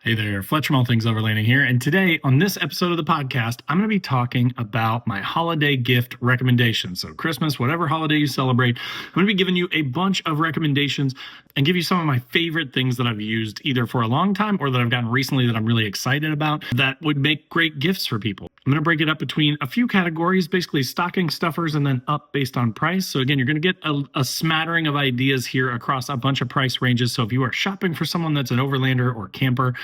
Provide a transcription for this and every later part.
Hey there, Fletcher from All Things Overlanding here, and today on this episode of the podcast, I'm going to be talking about my holiday gift recommendations. So Christmas, whatever holiday you celebrate, I'm going to be giving you a bunch of recommendations and give you some of my favorite things that I've used either for a long time or that I've gotten recently that I'm really excited about that would make great gifts for people. I'm going to break it up between a few categories, basically stocking stuffers and then up based on price. So again, you're going to get a smattering of ideas here across a bunch of price ranges. So if you are shopping for someone that's an overlander or camper,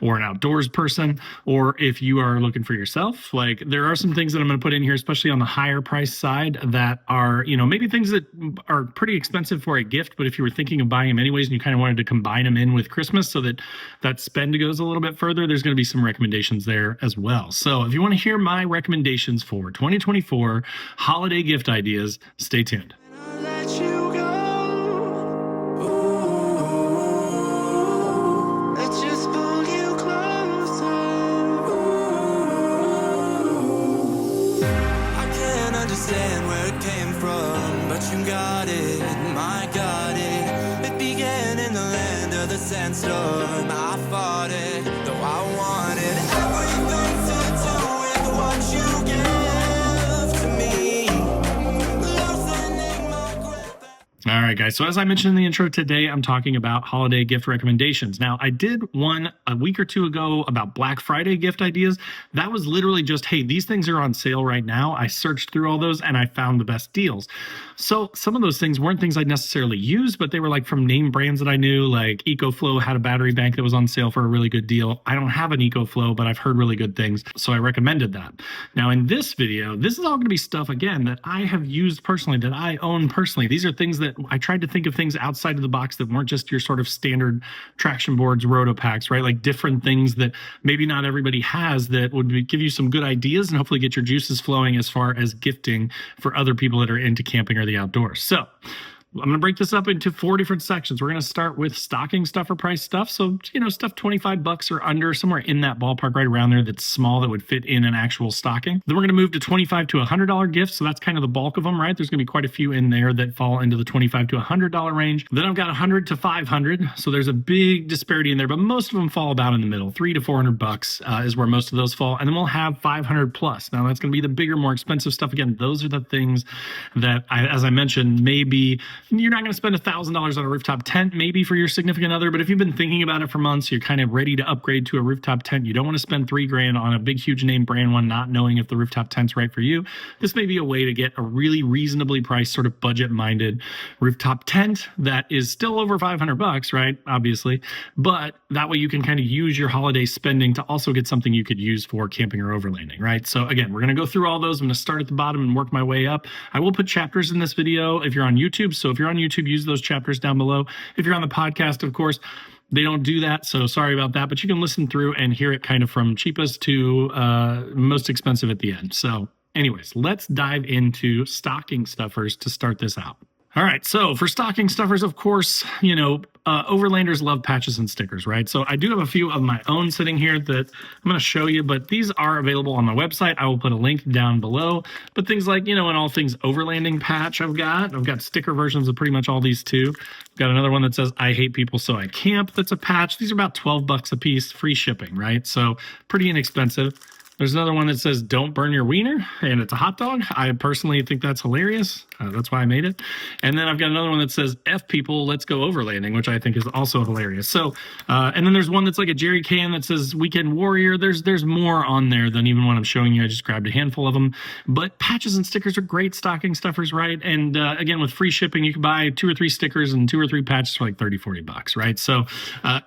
or an outdoors person, or if you are looking for yourself, like there are some things that I'm going to put in here, especially on the higher price side that are, maybe things that are pretty expensive for a gift, but if you were thinking of buying them anyways and you kind of wanted to combine them in with Christmas so that that spend goes a little bit further, there's going to be some recommendations there as well. So if you want to hear my recommendations for 2024 holiday gift ideas, stay tuned. Understand where it came from, but you got it, my got it. It began in the land of the sandstorm. I fought it, though I wanted everything to do with what you gave to me. Loosening my grip. All right, guys. So as I mentioned in the intro today, I'm talking about holiday gift recommendations. Now, I did one a week or two ago about Black Friday gift ideas. That was literally just, hey, these things are on sale right now. I searched through all those and I found the best deals. So some of those things weren't things I'd necessarily used, but they were like from name brands that I knew, like EcoFlow had a battery bank that was on sale for a really good deal. I don't have an EcoFlow, but I've heard really good things, so I recommended that. Now in this video, this is all going to be stuff, again, that I have used personally, that I own personally. These are things that I tried to think of things outside of the box that weren't just your sort of standard traction boards, roto packs, right? Like different things that maybe not everybody has that would give you some good ideas and hopefully get your juices flowing as far as gifting for other people that are into camping or the outdoors. So I'm going to break this up into 4 different sections. We're going to start with stocking stuffer price stuff. So, stuff $25 or under, somewhere in that ballpark, right around there, that's small, that would fit in an actual stocking. Then we're going to move to $25 to $100 gifts. So that's kind of the bulk of them, right? There's going to be quite a few in there that fall into the $25 to $100 range. Then I've got $100 to $500. So there's a big disparity in there, but most of them fall about in the middle. $300 to $400 is where most of those fall. And then we'll have 500 plus. Now that's going to be the bigger, more expensive stuff. Again, those are the things that, as I mentioned, maybe you're not going to spend $1,000 on a rooftop tent, maybe for your significant other, but if you've been thinking about it for months, you're kind of ready to upgrade to a rooftop tent. You don't want to spend $3,000 on a big, huge name brand one, not knowing if the rooftop tent's right for you. This may be a way to get a really reasonably priced, sort of budget-minded rooftop tent that is still over $500, right? Obviously, but that way you can kind of use your holiday spending to also get something you could use for camping or overlanding, right? So again, we're going to go through all those. I'm going to start at the bottom and work my way up. I will put chapters in this video if you're on YouTube. So if you're on YouTube, use those chapters down below. If you're on the podcast, of course, they don't do that, so sorry about that, but you can listen through and hear it kind of from cheapest to most expensive at the end. So anyways, let's dive into stocking stuffers to start this out. All right, so for stocking stuffers, of course, Overlanders love patches and stickers, right? So I do have a few of my own sitting here that I'm going to show you, but these are available on my website. I will put a link down below. But things like, an All Things Overlanding patch I've got sticker versions of pretty much all these too. I've got another one that says, I hate people, so I camp. That's a patch. These are about $12 a piece, free shipping, right? So pretty inexpensive. There's another one that says, don't burn your wiener, and it's a hot dog. I personally think that's hilarious. That's why I made it. And then I've got another one that says, F people, let's go overlanding, which I think is also hilarious. So, and then there's one that's like a jerry can that says Weekend Warrior. There's more on there than even what I'm showing you. I just grabbed a handful of them. But patches and stickers are great stocking stuffers, right? And again, with free shipping, you can buy 2 or 3 stickers and 2 or 3 patches for like $30, $40, right? So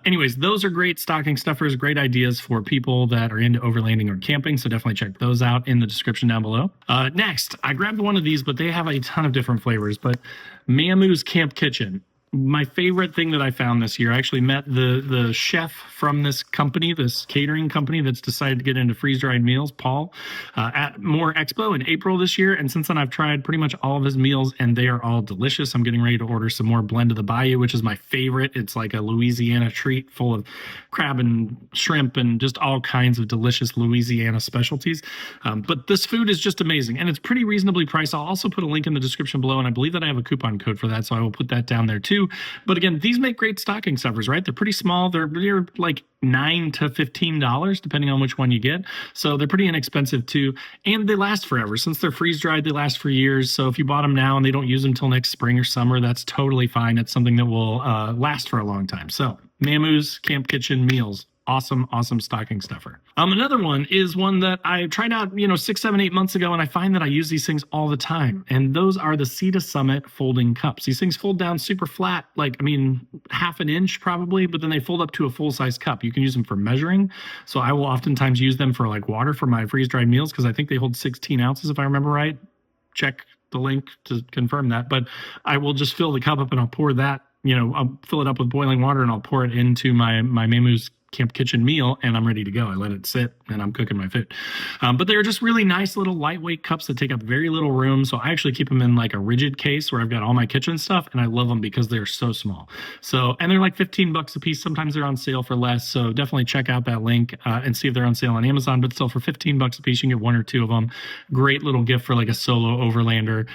anyways, those are great stocking stuffers, great ideas for people that are into overlanding or camping. So definitely check those out in the description down below. Next, I grabbed one of these, but they have a ton of different flavors. But Mamu's Camp Kitchen. My favorite thing that I found this year, I actually met the chef from this company, this catering company that's decided to get into freeze-dried meals, Paul, at More Expo in April this year. And since then, I've tried pretty much all of his meals, and they are all delicious. I'm getting ready to order some more Blend of the Bayou, which is my favorite. It's like a Louisiana treat full of crab and shrimp and just all kinds of delicious Louisiana specialties. But this food is just amazing, and it's pretty reasonably priced. I'll also put a link in the description below, and I believe that I have a coupon code for that, so I will put that down there too. too. But again, these make great stocking stuffers, right? They're pretty small. They're like $9 to $15, depending on which one you get. So they're pretty inexpensive too. And they last forever. Since they're freeze dried, they last for years. So if you bought them now and they don't use them till next spring or summer, that's totally fine. It's something that will last for a long time. So Mamu's Camp Kitchen Meals. Awesome, awesome stocking stuffer. Another one is one that I tried out, 6, 7, 8 months ago, and I find that I use these things all the time. And those are the Sea to Summit folding cups. These things fold down super flat, half an inch probably, but then they fold up to a full-size cup. You can use them for measuring. So I will oftentimes use them for like water for my freeze-dried meals because I think they hold 16 ounces if I remember right. Check the link to confirm that. But I will just fill the cup up and I'll pour that, I'll fill it up with boiling water and I'll pour it into my Mamu's Camp Kitchen meal and I'm ready to go. I let it sit and I'm cooking my food. But they're just really nice little lightweight cups that take up very little room. So I actually keep them in like a rigid case where I've got all my kitchen stuff and I love them because they're so small. And they're like $15 a piece. Sometimes they're on sale for less. So definitely check out that link and see if they're on sale on Amazon, but still for $15 a piece, you can get 1 or 2 of them. Great little gift for like a solo overlander.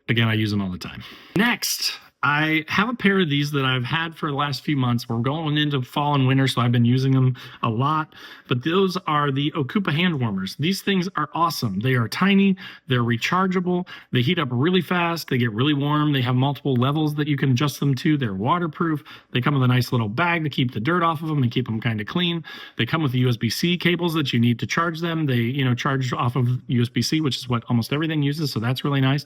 Again, I use them all the time. Next, I have a pair of these that I've had for the last few months. We're going into fall and winter, so I've been using them a lot. But those are the Okupa hand warmers. These things are awesome. They are tiny. They're rechargeable. They heat up really fast. They get really warm. They have multiple levels that you can adjust them to. They're waterproof. They come with a nice little bag to keep the dirt off of them and keep them kind of clean. They come with the USB-C cables that you need to charge them. They, charge off of USB-C, which is what almost everything uses, so that's really nice.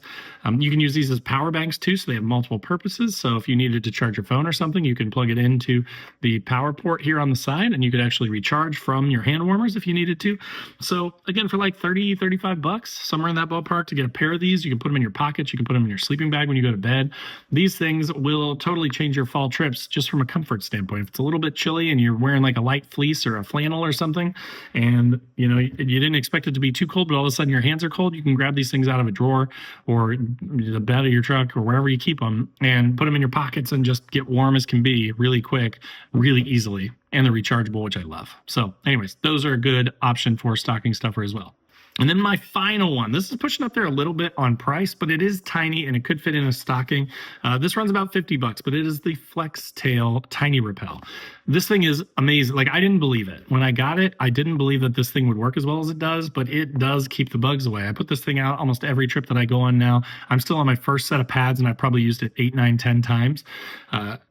You can use these as power banks too, so they have multiple purposes. So if you needed to charge your phone or something, you can plug it into the power port here on the side and you could actually recharge from your hand warmers if you needed to. So again, for like $30, $35, somewhere in that ballpark to get a pair of these, you can put them in your pockets. You can put them in your sleeping bag when you go to bed. These things will totally change your fall trips just from a comfort standpoint. If it's a little bit chilly and you're wearing like a light fleece or a flannel or something, and you didn't expect it to be too cold, but all of a sudden your hands are cold, you can grab these things out of a drawer or the bed of your truck or wherever you keep them and put them in your pockets and just get warm as can be really quick, really easily. And they're rechargeable, which I love. So anyways, those are a good option for a stocking stuffer as well. And then my final one, this is pushing up there a little bit on price, but it is tiny and it could fit in a stocking. This runs about $50, but it is the Flex Tail Tiny Repel. This thing is amazing. Like, I didn't believe it. When I got it, I didn't believe that this thing would work as well as it does, but it does keep the bugs away. I put this thing out almost every trip that I go on now. I'm still on my first set of pads and I probably used it 8, 9, 10 times.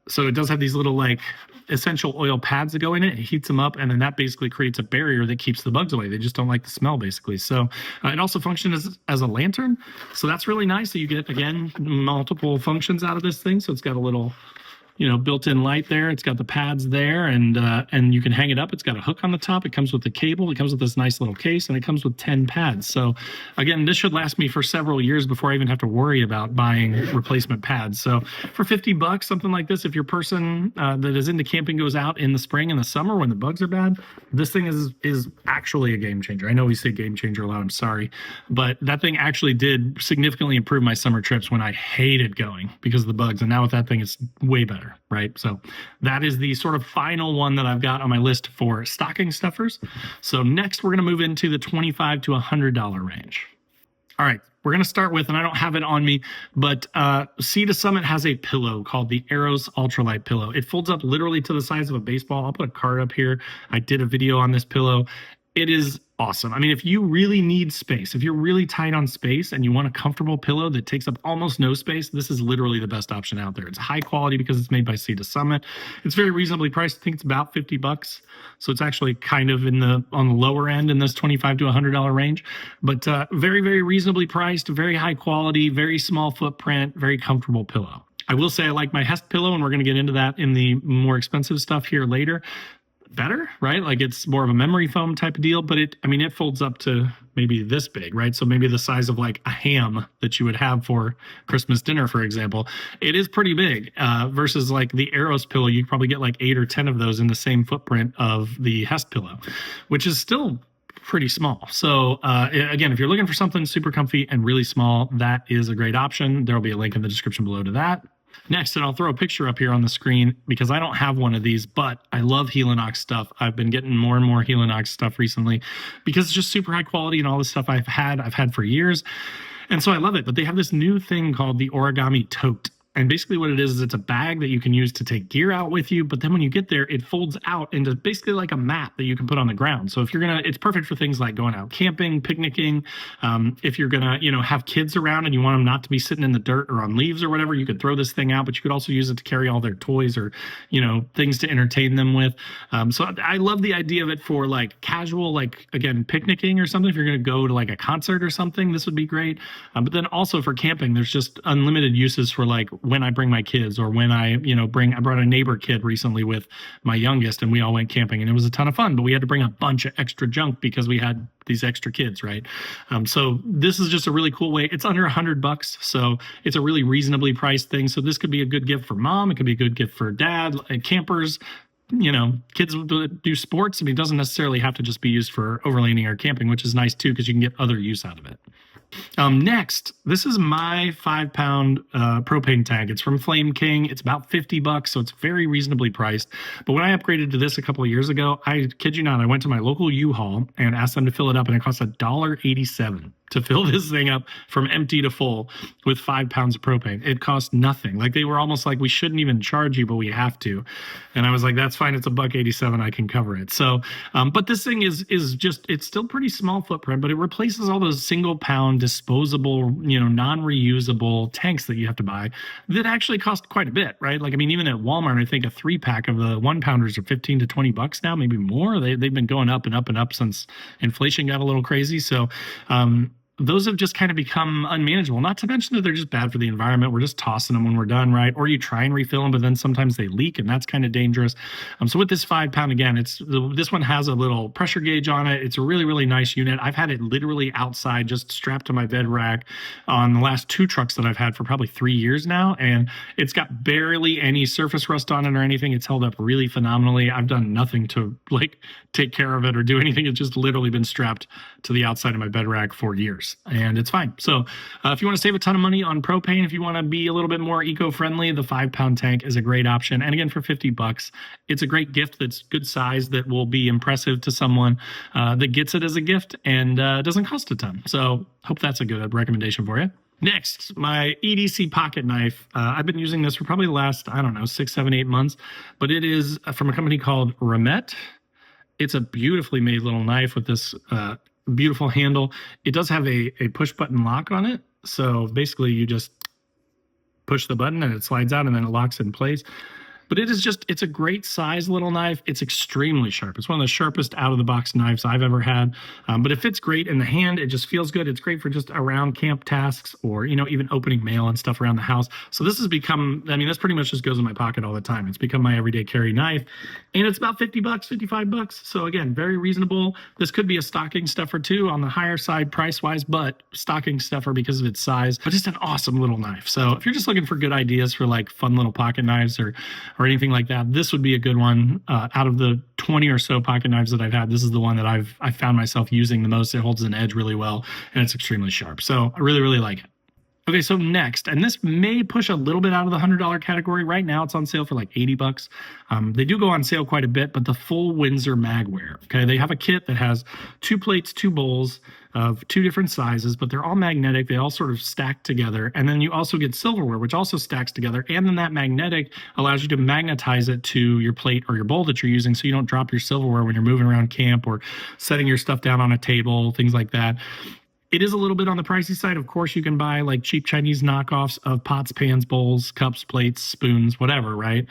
So it does have these little like essential oil pads that go in it. It heats them up and then that basically creates a barrier that keeps the bugs away. They just don't like the smell basically. So it also functions as a lantern. So that's really nice. So you get, again, multiple functions out of this thing. So it's got a little built-in light there. It's got the pads there and you can hang it up. It's got a hook on the top. It comes with the cable. It comes with this nice little case and it comes with 10 pads. So again, this should last me for several years before I even have to worry about buying replacement pads. So for $50, something like this, if your person that is into camping goes out in the spring and the summer when the bugs are bad, this thing is actually a game changer. I know we say game changer a lot. I'm sorry, but that thing actually did significantly improve my summer trips when I hated going because of the bugs. And now with that thing, it's way better. Right? So that is the sort of final one that I've got on my list for stocking stuffers. So next we're going to move into the $25 to $100 range. All right, we're going to start with, and I don't have it on me, but Sea to Summit has a pillow called the Aeros Ultralight Pillow. It folds up literally to the size of a baseball. I'll put a card up here. I did a video on this pillow. It is awesome. I mean, if you really need space, if you're really tight on space and you want a comfortable pillow that takes up almost no space, this is literally the best option out there. It's high quality because it's made by Sea to Summit. It's very reasonably priced. I think it's about $50. So it's actually kind of on the lower end in this $25 to $100 range, but very, very reasonably priced, very high quality, very small footprint, very comfortable pillow. I will say I like my Hest pillow, and we're going to get into that in the more expensive stuff here later. Better, right? Like it's more of a memory foam type of deal, but it folds up to maybe this big, right? So maybe the size of like a ham that you would have for Christmas dinner, for example. It is pretty big versus like the Aeros pillow. You probably get like 8 or 10 of those in the same footprint of the Hest pillow, which is still pretty small. So again, if you're looking for something super comfy and really small, that is a great option. There'll be a link in the description below to that. Next, and I'll throw a picture up here on the screen because I don't have one of these, but I love Helinox stuff. I've been getting more and more Helinox stuff recently because it's just super high quality and all this stuff I've had for years. And so I love it. But they have this new thing called the Origami Tote. And basically what it is it's a bag that you can use to take gear out with you. But then when you get there, it folds out into basically like a mat that you can put on the ground. So if you're going to, it's perfect for things like going out camping, picnicking. If you're going to, have kids around and you want them not to be sitting in the dirt or on leaves or whatever, you could throw this thing out, but you could also use it to carry all their toys or, things to entertain them with. So I love the idea of it for like casual, like again, picnicking or something. If you're going to go to like a concert or something, this would be great. But then also for camping, there's just unlimited uses for like when I bring my kids or when I brought a neighbor kid recently with my youngest and we all went camping and it was a ton of fun, but we had to bring a bunch of extra junk because we had these extra kids, right? So this is just a really cool way. It's under $100, so it's a really reasonably priced thing. So this could be a good gift for mom. It could be a good gift for dad, campers, kids do sports. I mean, it doesn't necessarily have to just be used for overlanding or camping, which is nice too, because you can get other use out of it. Next, this is my 5-pound propane tank. It's from Flame King. It's about $50, so it's very reasonably priced. But when I upgraded to this a couple of years ago, I kid you not, I went to my local U-Haul and asked them to fill it up, and it cost $1.87 to fill this thing up from empty to full with 5 pounds of propane. It cost nothing. Like they were almost like, we shouldn't even charge you, but we have to. And I was like, that's fine. It's $1.87. I can cover it. So, but this thing is just, it's still pretty small footprint, but it replaces all those single pound disposable, non-reusable tanks that you have to buy that actually cost quite a bit, right? Like, I mean, even at Walmart, I think a 3-pack of the 1-pounders are $15 to $20 now, maybe more. They've been going up and up and up since inflation got a little crazy. So, those have just kind of become unmanageable. Not to mention that they're just bad for the environment. We're just tossing them when we're done, right? Or you try and refill them, but then sometimes they leak, and that's kind of dangerous. So with this 5-pound, again, this one has a little pressure gauge on it. It's a really, really nice unit. I've had it literally outside, just strapped to my bed rack on the last 2 trucks that I've had for probably 3 years now, and it's got barely any surface rust on it or anything. It's held up really phenomenally. I've done nothing to like take care of it or do anything. It's just literally been strapped to the outside of my bed rack for years. And it's fine. So if you want to save a ton of money on propane, if you want to be a little bit more eco-friendly, the 5-pound tank is a great option. And again, for $50, it's a great gift that's good size that will be impressive to someone that gets it as a gift and doesn't cost a ton. So hope that's a good recommendation for you. Next, my EDC pocket knife. I've been using this for probably the last, 6, 7, 8 months, but it is from a company called Ramet. It's a beautifully made little knife with this beautiful handle. It does have a push button lock on it. So basically you just push the button and it slides out and then it locks in place. But it's a great size little knife. It's extremely sharp. It's one of the sharpest out of the box knives I've ever had. But it fits great in the hand. It just feels good. It's great for just around camp tasks or, even opening mail and stuff around the house. So this has become, this pretty much just goes in my pocket all the time. It's become my everyday carry knife. And it's about $50, $55. So again, very reasonable. This could be a stocking stuffer too on the higher side price-wise, but stocking stuffer because of its size. But just an awesome little knife. So if you're just looking for good ideas for like fun little pocket knives or anything like that, this would be a good one. Out of the 20 or so pocket knives that I've had, this is the one that I've found myself using the most. It holds an edge really well, and it's extremely sharp. So I really, really like it. Okay, so next, and this may push a little bit out of the $100 category. Right now, it's on sale for like $80. They do go on sale quite a bit, but the full Windsor magware. Okay, they have a kit that has 2 plates, 2 bowls of 2 different sizes, but they're all magnetic. They all sort of stack together, and then you also get silverware, which also stacks together. And then that magnetic allows you to magnetize it to your plate or your bowl that you're using, so you don't drop your silverware when you're moving around camp or setting your stuff down on a table, things like that. It is a little bit on the pricey side. Of course, you can buy like cheap Chinese knockoffs of pots, pans, bowls, cups, plates, spoons, whatever, right?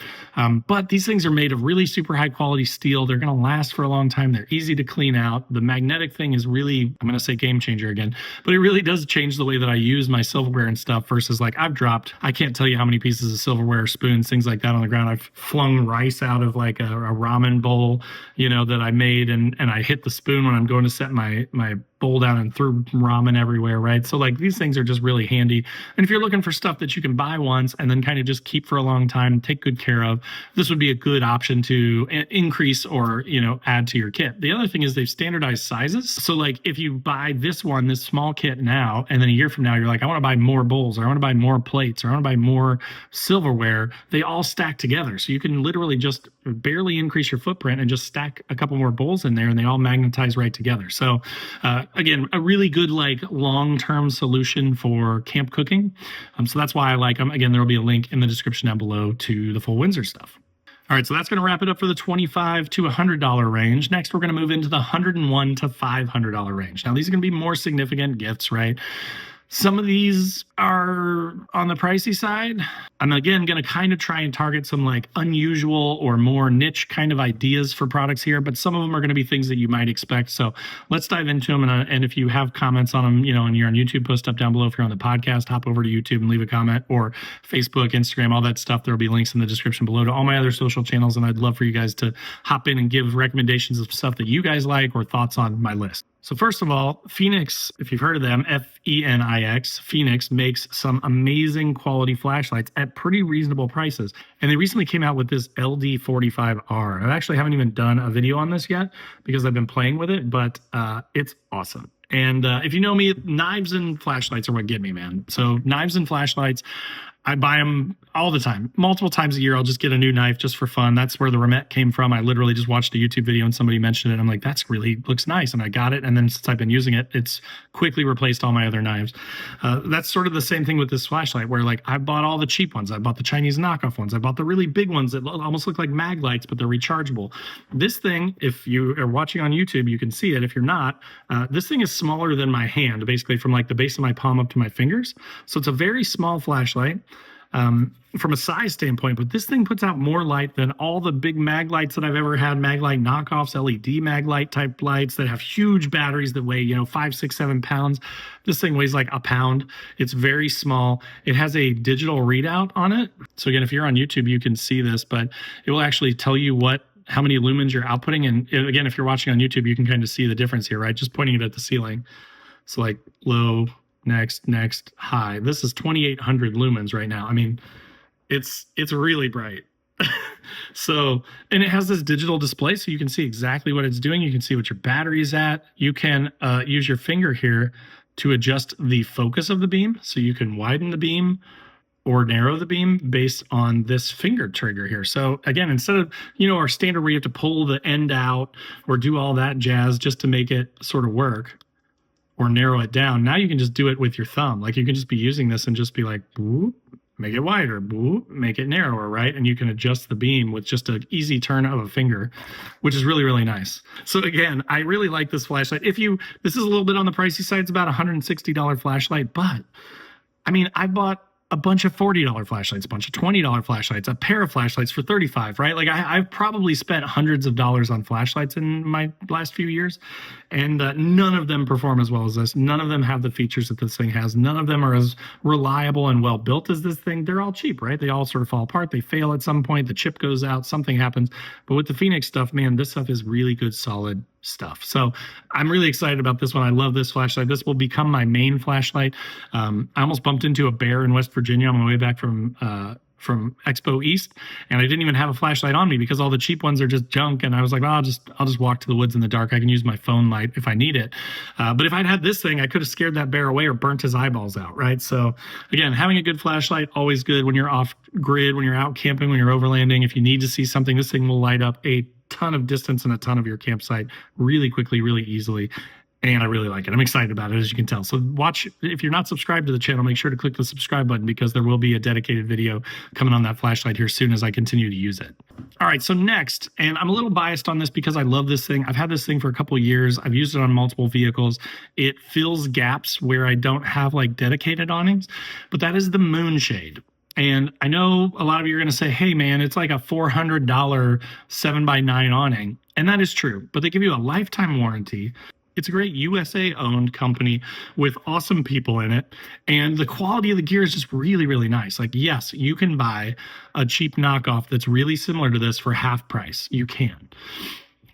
But these things are made of really super high quality steel. They're going to last for a long time. They're easy to clean out. The magnetic thing is really, I'm going to say game changer again, but it really does change the way that I use my silverware and stuff versus like I can't tell you how many pieces of silverware, spoons, things like that on the ground. I've flung rice out of like a ramen bowl, that I made and I hit the spoon when I'm going to set my bowl down and threw ramen everywhere, right? So like these things are just really handy. And if you're looking for stuff that you can buy once and then kind of just keep for a long time, take good care of, this would be a good option to increase or, add to your kit. The other thing is they've standardized sizes. So like if you buy this small kit now, and then a year from now, you're like, I want to buy more bowls, or I want to buy more plates, or I want to buy more silverware, they all stack together. So you can literally just barely increase your footprint and just stack a couple more bowls in there and they all magnetize right together. So again, a really good like long-term solution for camp cooking. So that's why I like them. Again, there will be a link in the description down below to the full Windsor stuff. All right, so that's going to wrap it up for the $25 to $100 range. Next, we're going to move into the $101 to $500 range. Now, these are going to be more significant gifts, right? Some of these are on the pricey side. I'm again going to kind of try and target some like unusual or more niche kind of ideas for products here, but some of them are going to be things that you might expect. So let's dive into them. And if you have comments on them, and you're on YouTube, post up down below. If you're on the podcast, hop over to YouTube and leave a comment, or Facebook, Instagram, all that stuff. There'll be links in the description below to all my other social channels. And I'd love for you guys to hop in and give recommendations of stuff that you guys like or thoughts on my list. So first of all, Phoenix, if you've heard of them, F-E-N-I-X, Phoenix makes some amazing quality flashlights at pretty reasonable prices. And they recently came out with this LD45R. I actually haven't even done a video on this yet because I've been playing with it, but it's awesome. And if you know me, knives and flashlights are what get me, man. So knives and flashlights, I buy them all the time. Multiple times a year, I'll just get a new knife just for fun. That's where the Remet came from. I literally just watched a YouTube video and somebody mentioned it. I'm like, that's really looks nice. And I got it. And then since I've been using it, it's quickly replaced all my other knives. That's sort of the same thing with this flashlight where like I bought all the cheap ones. I bought the Chinese knockoff ones. I bought the really big ones that almost look like mag lights, but they're rechargeable. This thing, if you are watching on YouTube, you can see it. If you're not, this thing is smaller than my hand, basically from like the base of my palm up to my fingers. So it's a very small flashlight. From a size standpoint, but this thing puts out more light than all the big mag lights that I've ever had, mag light knockoffs, LED mag light type lights that have huge batteries that weigh, 5, 6, 7 pounds. This thing weighs like a pound. It's very small. It has a digital readout on it. So again, if you're on YouTube, you can see this, but it will actually tell you how many lumens you're outputting. And again, if you're watching on YouTube, you can kind of see the difference here, right? Just pointing it at the ceiling. So like low, next, high. This is 2,800 lumens right now. I mean, it's really bright. So, and it has this digital display, so you can see exactly what it's doing. You can see what your battery's at. You can use your finger here to adjust the focus of the beam. So you can widen the beam or narrow the beam based on this finger trigger here. So again, instead of, our standard where you have to pull the end out or do all that jazz just to make it sort of work, or narrow it down. Now you can just do it with your thumb. Like you can just be using this and just be like, boop, make it wider, boop, make it narrower, right? And you can adjust the beam with just an easy turn of a finger, which is really, really nice. So again, I really like this flashlight. This is a little bit on the pricey side. It's about $160 flashlight, but I mean, I bought a bunch of $40 flashlights, a bunch of $20 flashlights, a pair of flashlights for $35, right? Like I've probably spent hundreds of dollars on flashlights in my last few years, and none of them perform as well as this. None of them have the features that this thing has. None of them are as reliable and well built as this thing. They're all cheap, right? They all sort of fall apart. They fail at some point. The chip goes out, something happens. But with the Phoenix stuff, man, this stuff is really good, solid stuff. So I'm really excited about this one. I love this flashlight. This will become my main flashlight. I almost bumped into a bear in West Virginia on my way back from Expo East, and I didn't even have a flashlight on me because all the cheap ones are just junk. And I was like, well, I'll just walk to the woods in the dark. I can use my phone light if I need it. But if I'd had this thing, I could have scared that bear away or burnt his eyeballs out, right? So again, having a good flashlight, always good when you're off grid, when you're out camping, when you're overlanding. If you need to see something, this thing will light up a ton of distance and a ton of your campsite really quickly, really easily. And I really like it. I'm excited about it, as you can tell. So watch, if you're not subscribed to the channel, make sure to click the subscribe button because there will be a dedicated video coming on that flashlight here soon as I continue to use it. All right, so next, and I'm a little biased on this because I love this thing. I've had this thing for a couple of years. I've used it on multiple vehicles. It fills gaps where I don't have like dedicated awnings, but that is the Moonshade. And I know a lot of you are going to say, hey, man, it's like a $400 7x9 awning. And that is true, but they give you a lifetime warranty. It's a great USA-owned company with awesome people in it. And the quality of the gear is just really, really nice. Like, yes, you can buy a cheap knockoff that's really similar to this for half price. You can.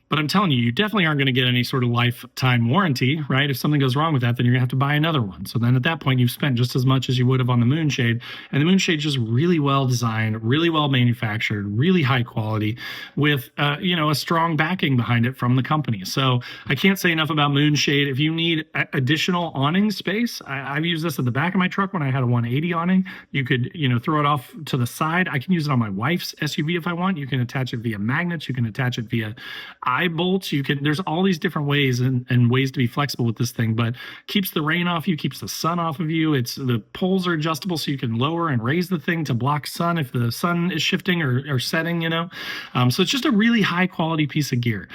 But I'm telling you, you definitely aren't going to get any sort of lifetime warranty, right? If something goes wrong with that, then you're going to have to buy another one. So then at that point, you've spent just as much as you would have on the Moonshade. And the Moonshade's just really well designed, really well manufactured, really high quality with, a strong backing behind it from the company. So I can't say enough about Moonshade. If you need additional awning space, I've used this at the back of my truck when I had a 180 awning. You could, throw it off to the side. I can use it on my wife's SUV if I want. You can attach it via magnets. You can attach it via side bolts. There's all these different ways and ways to be flexible with this thing, but keeps the rain off you, keeps the sun off of you. The poles are adjustable, so you can lower and raise the thing to block sun if the sun is shifting or setting, so it's just a really high quality piece of gear.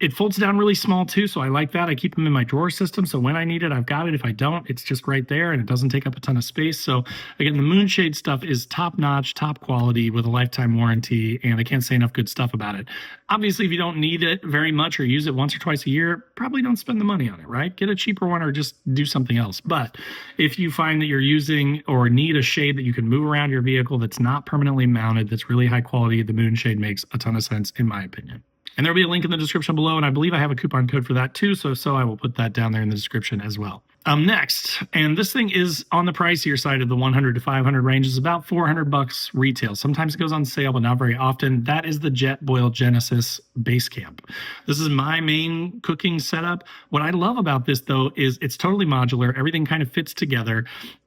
It folds down really small too, so I like that. I keep them in my drawer system, so when I need it, I've got it. If I don't, it's just right there, and it doesn't take up a ton of space. So again, the Moonshade stuff is top notch, top quality with a lifetime warranty, and I can't say enough good stuff about it. Obviously, if you don't need it very much or use it once or twice a year, probably don't spend the money on it, right? Get a cheaper one or just do something else. But if you find that you're using or need a shade that you can move around your vehicle that's not permanently mounted, that's really high quality, the Moonshade makes a ton of sense in my opinion. And there'll be a link in the description below, and I believe I have a coupon code for that too, so I will put that down there in the description as well. Next, and this thing is on the pricier side of the 100 to 500 range, is about $400 retail. Sometimes it goes on sale, but not very often. That is the Jetboil Genesis Base Camp. This is my main cooking setup. What I love about this though is it's totally modular. Everything kind of fits together.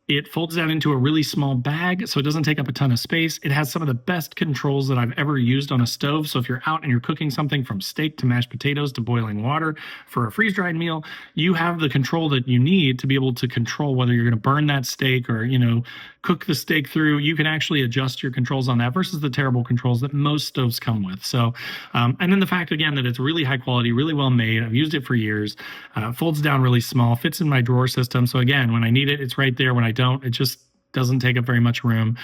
It folds down into a really small bag, so it doesn't take up a ton of space. It has some of the best controls that I've ever used on a stove. So if you're out and you're cooking something from steak to mashed potatoes to boiling water for a freeze-dried meal, you have the control that you need to be able to control whether you're going to burn that steak or, cook the steak through. You can actually adjust your controls on that versus the terrible controls that most stoves come with. So, and then the fact, again, that it's really high quality, really well made. I've used it for years. Folds down really small, fits in my drawer system. So again, when I need it, it's right there. When I don't, it just doesn't take up very much room.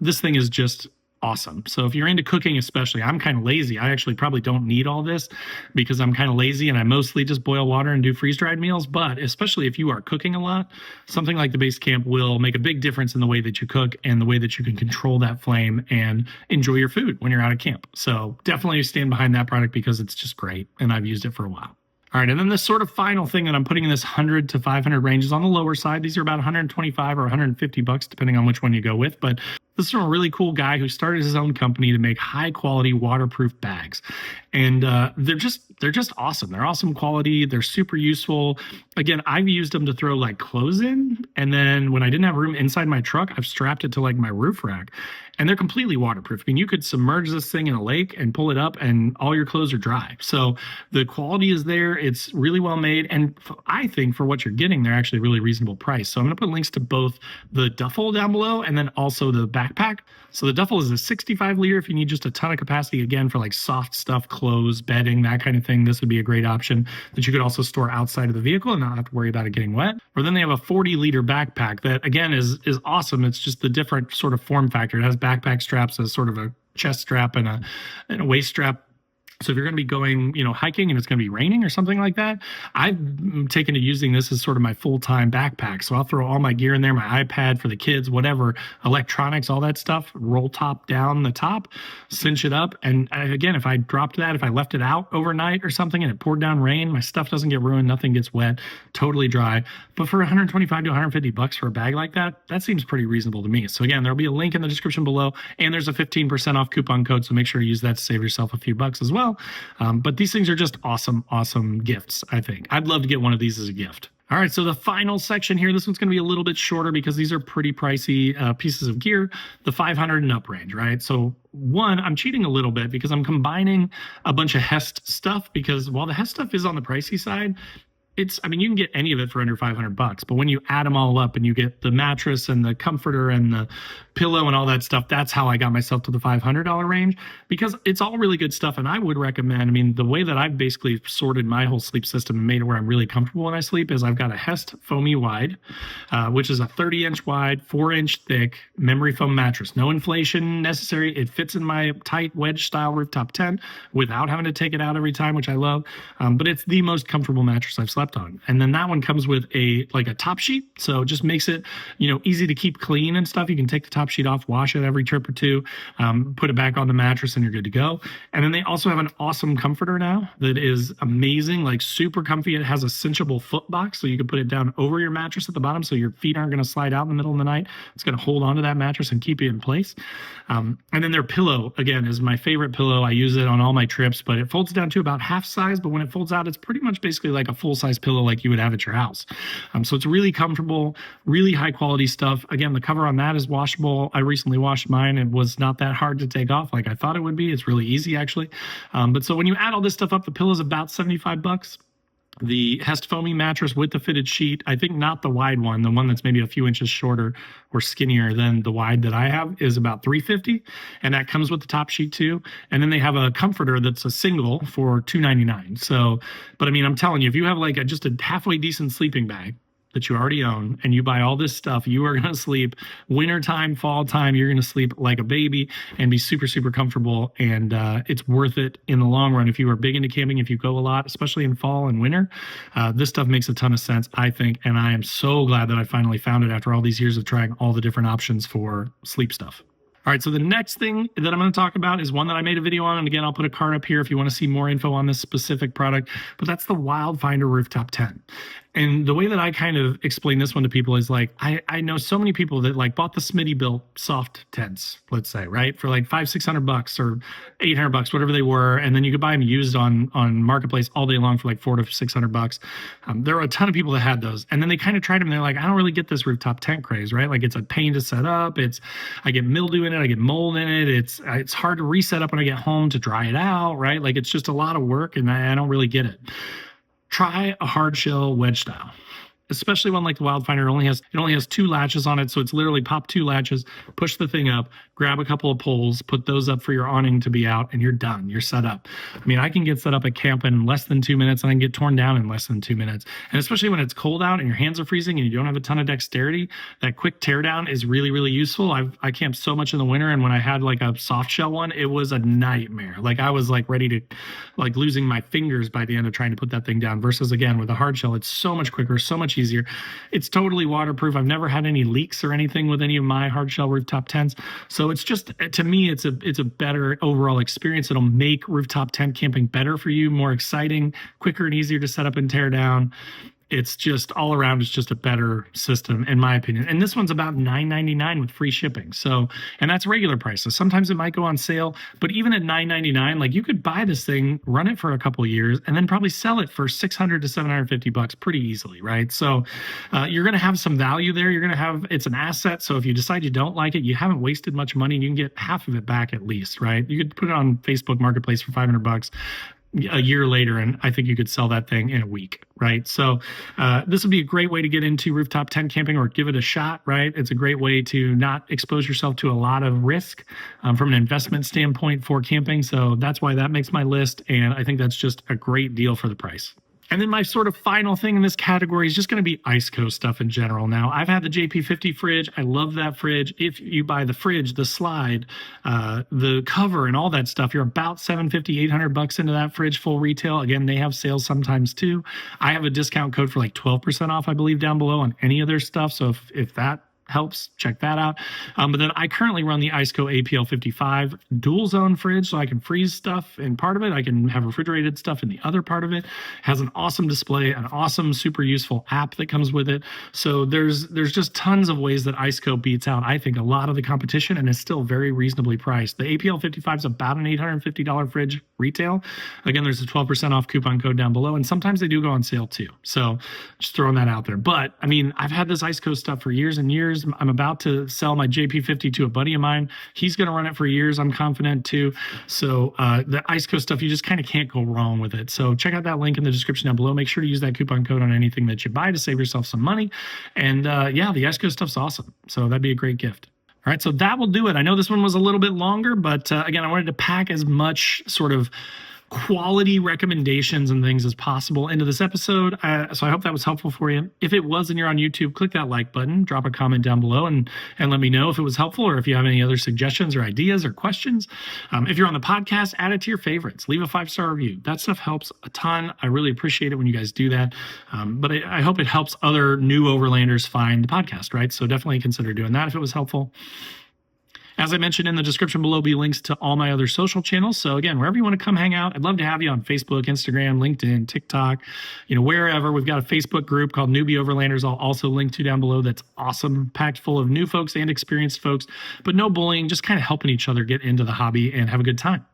This thing is just awesome. So if you're into cooking, especially, I'm kind of lazy. I actually probably don't need all this because I'm kind of lazy and I mostly just boil water and do freeze-dried meals. But especially if you are cooking a lot, something like the Base Camp will make a big difference in the way that you cook and the way that you can control that flame and enjoy your food when you're out of camp. So definitely stand behind that product because it's just great and I've used it for a while. All right, and then this sort of final thing that I'm putting in this 100 to 500 range is on the lower side. These are about 125 or 150 bucks, depending on which one you go with. But this is from a really cool guy who started his own company to make high quality waterproof bags. And they're just awesome. They're awesome quality. They're super useful. Again, I've used them to throw like clothes in. And then when I didn't have room inside my truck, I've strapped it to like my roof rack. And they're completely waterproof. I mean, you could submerge this thing in a lake and pull it up and all your clothes are dry. So the quality is there. It's really well made. And I think for what you're getting, they're actually really reasonable price. So I'm going to put links to both the duffel down below and then also the backpack. So the duffel is a 65 liter if you need just a ton of capacity, again, for like soft stuff, clothes, bedding, that kind of thing. This would be a great option that you could also store outside of the vehicle and not have to worry about it getting wet. Or then they have a 40 liter backpack that, again, is awesome. It's just the different sort of form factor. It has backpack straps as sort of a chest strap and a waist strap. So if you're going to be going, hiking and it's going to be raining or something like that, I've taken to using this as sort of my full-time backpack. So I'll throw all my gear in there, my iPad for the kids, whatever, electronics, all that stuff, roll top down the top, cinch it up. And again, if I dropped that, if I left it out overnight or something and it poured down rain, my stuff doesn't get ruined, nothing gets wet, totally dry. But for 125 to 150 bucks for a bag like that, that seems pretty reasonable to me. So again, there'll be a link in the description below and there's a 15% off coupon code. So make sure you use that to save yourself a few bucks as well. But these things are just awesome gifts, I think. I'd love to get one of these as a gift. All right, so the final section here, this one's going to be a little bit shorter because these are pretty pricey pieces of gear, the 500 and up range, right? So one, I'm cheating a little bit because I'm combining a bunch of Hest stuff because while the Hest stuff is on the pricey side, you can get any of it for under 500 bucks, but when you add them all up and you get the mattress and the comforter and the pillow and all that stuff, that's how I got myself to the $500 range because it's all really good stuff. And I would recommend, the way that I've basically sorted my whole sleep system and made it where I'm really comfortable when I sleep is I've got a Hest Foamy Wide, which is a 30-inch wide, 4-inch thick memory foam mattress. No inflation necessary. It fits in my tight wedge style rooftop tent without having to take it out every time, which I love. But it's the most comfortable mattress I've slept on. And then that one comes with a top sheet. So it just makes it, easy to keep clean and stuff. You can take the top sheet off, wash it every trip or two, put it back on the mattress and you're good to go. And then they also have an awesome comforter now that is amazing, like super comfy. It has a cinchable foot box. So you can put it down over your mattress at the bottom. So your feet aren't going to slide out in the middle of the night. It's going to hold onto that mattress and keep you in place. And then their pillow, again, is my favorite pillow. I use it on all my trips, but it folds down to about half size. But when it folds out, it's pretty much basically like a full-size size pillow like you would have at your house. So it's really comfortable, really high quality stuff. Again, the cover on that is washable. I recently washed mine. It was not that hard to take off like I thought it would be. It's really easy actually. But so when you add all this stuff up, the pillow's about $75. The Hest foamy mattress with the fitted sheet, I think not the wide one, the one that's maybe a few inches shorter or skinnier than the wide that I have, is about $350, and that comes with the top sheet too. And then they have a comforter that's a single for $299. So, but I mean, I'm telling you, if you have like just a halfway decent sleeping bag that you already own and you buy all this stuff, you are going to sleep wintertime, fall time. You're going to sleep like a baby and be super, super comfortable. And it's worth it in the long run. If you are big into camping, if you go a lot, especially in fall and winter, this stuff makes a ton of sense, I think. And I am so glad that I finally found it after all these years of trying all the different options for sleep stuff. All right, so the next thing that I'm going to talk about is one that I made a video on. And again, I'll put a card up here if you want to see more info on this specific product. But that's the Wildfinder Rooftop Tent. And the way that I kind of explain this one to people is like, I know so many people that like bought the Smitty built soft tents, let's say, right? For like $500-600 or $800, whatever they were. And then you could buy them used on Marketplace all day long for like $400 to $600. There were a ton of people that had those. And then they kind of tried them and they're like, I don't really get this rooftop tent craze, right? Like it's a pain to set up. I get mildew in it. I get mold in it. It's hard to reset up when I get home to dry it out, right? Like it's just a lot of work and I don't really get it. Try a hard shell wedge style, especially one like the Wildfinder. It only has 2 latches on it, so it's literally pop 2 latches, push the thing up, grab a couple of poles, put those up for your awning to be out, and you're done. You're set up. I mean, I can get set up at camp in less than 2 minutes, and I can get torn down in less than 2 minutes. And especially when it's cold out and your hands are freezing and you don't have a ton of dexterity, that quick tear down is really, really useful. I camped so much in the winter, and when I had like a soft shell one, it was a nightmare. Like I was like ready to like losing my fingers by the end of trying to put that thing down. Versus again with a hard shell, it's so much quicker, so much easier. It's totally waterproof. I've never had any leaks or anything with any of my hard shell rooftop tents. So it's just, to me, it's a better overall experience. It'll make rooftop tent camping better for you, more exciting, quicker and easier to set up and tear down. It's just all around, it's just a better system in my opinion. And this one's about $9.99 with free shipping. So, and that's regular prices. Sometimes it might go on sale, but even at $9.99, like you could buy this thing, run it for a couple of years, and then probably sell it for $600 to $750 pretty easily, right? So you're going to have some value there. You're going to have, it's an asset. So if you decide you don't like it, you haven't wasted much money and you can get half of it back at least, right? You could put it on Facebook Marketplace for $500 a year later, and I think you could sell that thing in a week, right? So this would be a great way to get into rooftop tent camping or give it a shot, right? It's a great way to not expose yourself to a lot of risk from an investment standpoint for camping. So that's why that makes my list, and I think that's just a great deal for the price. And then my sort of final thing in this category is just going to be IceCo stuff in general. Now, I've had the JP50 fridge. I love that fridge. If you buy the fridge, the slide, the cover, and all that stuff, you're about $750, $800 into that fridge full retail. Again, they have sales sometimes too. I have a discount code for like 12% off, I believe, down below on any of their stuff. So if that helps, check that out. But then I currently run the IceCo APL55 dual zone fridge, so I can freeze stuff in part of it. I can have refrigerated stuff in the other part of it. Has an awesome display, an awesome, super useful app that comes with it. So there's just tons of ways that IceCo beats out, I think, a lot of the competition and is still very reasonably priced. The APL55 is about an $850 fridge retail. Again, there's a 12% off coupon code down below, and sometimes they do go on sale too. So just throwing that out there. But I mean, I've had this IceCo stuff for years and years. I'm about to sell my JP50 to a buddy of mine. He's going to run it for years, I'm confident too. So the IceCo stuff, you just kind of can't go wrong with it. So check out that link in the description down below. Make sure to use that coupon code on anything that you buy to save yourself some money. And yeah, the IceCo stuff's awesome. So that'd be a great gift. All right, so that will do it. I know this one was a little bit longer, but again, I wanted to pack as much sort of quality recommendations and things as possible into this episode. So I hope that was helpful for you. If it was and you're on YouTube, click that like button, drop a comment down below and let me know if it was helpful or if you have any other suggestions or ideas or questions. If you're on the podcast, add it to your favorites. Leave a 5-star review. That stuff helps a ton. I really appreciate it when you guys do that. But I hope it helps other new overlanders find the podcast, right? So definitely consider doing that if it was helpful. As I mentioned in the description below, be links to all my other social channels. So again, wherever you want to come hang out, I'd love to have you on Facebook, Instagram, LinkedIn, TikTok, wherever. We've got a Facebook group called Newbie Overlanders. I'll also link to down below. That's awesome, packed full of new folks and experienced folks, but no bullying, just kind of helping each other get into the hobby and have a good time.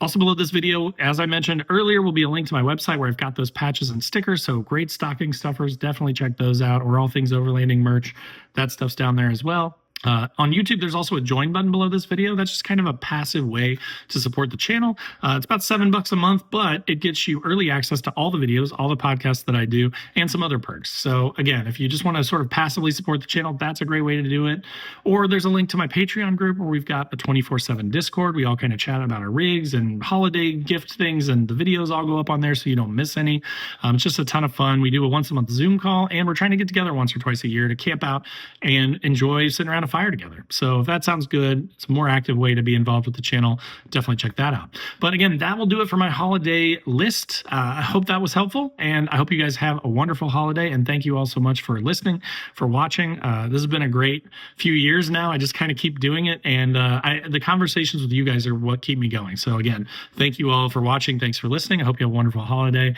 Also below this video, as I mentioned earlier, will be a link to my website where I've got those patches and stickers. So great stocking stuffers. Definitely check those out, or all things overlanding merch. That stuff's down there as well. On YouTube, there's also a join button below this video. That's just kind of a passive way to support the channel. It's about $7 a month, but it gets you early access to all the videos, all the podcasts that I do, and some other perks. So again, if you just want to sort of passively support the channel, that's a great way to do it. Or there's a link to my Patreon group where we've got a 24/7 Discord. We all kind of chat about our rigs and holiday gift things, and the videos all go up on there so you don't miss any. It's just a ton of fun. We do a once a month Zoom call, and we're trying to get together once or twice a year to camp out and enjoy sitting around a fire together. So if that sounds good, it's a more active way to be involved with the channel. Definitely check that out. But again, that will do it for my holiday list. I hope that was helpful, and I hope you guys have a wonderful holiday. And thank you all so much for listening, for watching. This has been a great few years now. I just kind of keep doing it, and the conversations with you guys are what keep me going. So again, thank you all for watching. Thanks for listening. I hope you have a wonderful holiday.